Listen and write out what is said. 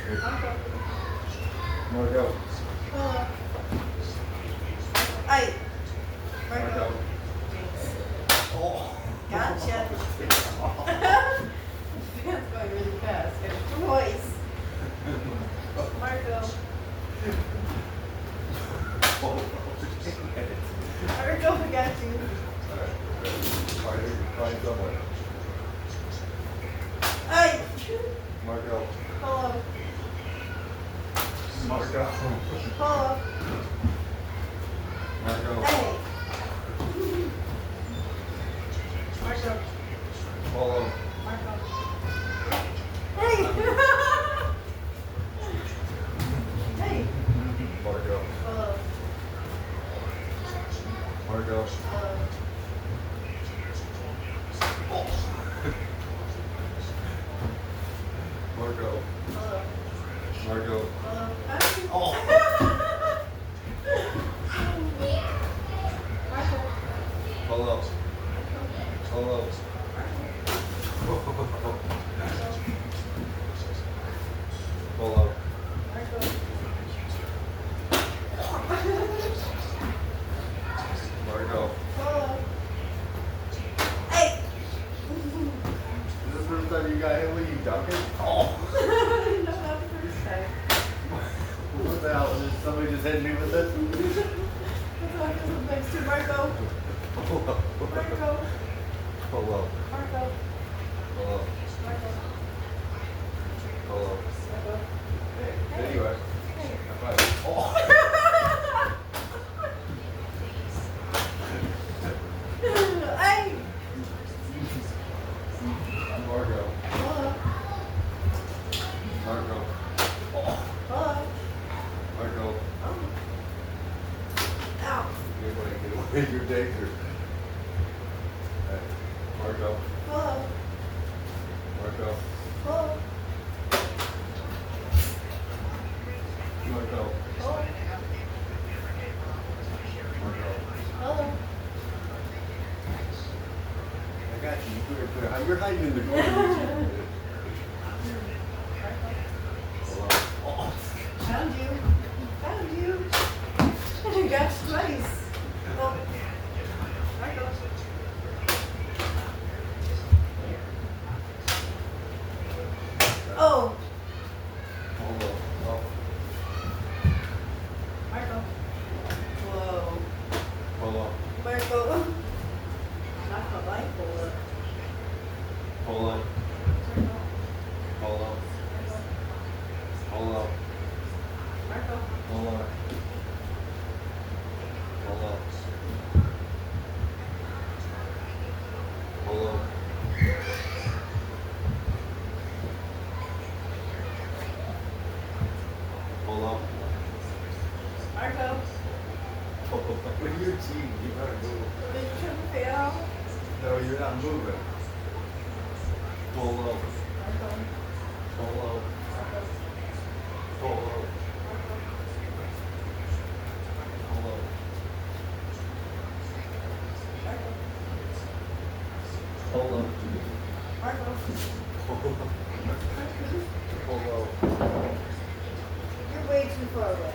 Marco. Marco. Polo. Ay. Marco. Marco. Jinx. Oh. Gotcha. Fan's going really fast. Got your voice. Marco. Oh, Marco, I got you. Alright, find someone. Ay. Marco. Polo. Marco. Polo. Marco. Hey. Marco. Polo. Marco. Hey. Hey. Marco. Polo. Marco. Polo. Marco. Polo. Marco. Polo. Oh. Marco. Polo. Polo. Polo. Marco. Marco. Polo. Hey. Is this the first time you got hit when you dunked it? Oh. No, not the first time. What the hell? Did somebody just hit me with this? That's why I'm next to Marco. Polo. Marco. Polo. Marco. Polo. Marco. Polo. Marco. There you are. Hey. High five. Oh. Hey. Marco. Polo. Marco. Polo. Marco. Oh. Ow. You're going to get away your danger. Hey. Marco. Polo. Marco. Polo. Marco. Polo. Marco. Polo. I got you. You're hiding in the corner. Hello. Oh. Found you. Found you. I got you twice. Oh. Marco. Oh. Hello. Oh. Marco. Whoa. Hello. Marco. Not the light bullet. Hold on. Hold on. Hold on. Marco. Hold on. Hold on. Hold on. Hold on. Marco. What are you cheating? You gotta move. Did you try to fail? No, you're not moving. Hold on. Marco. Hold on. Marco. Hold on. Marco. Hold on. Marco. Hold on. Marco. Hold on. You're way too far away.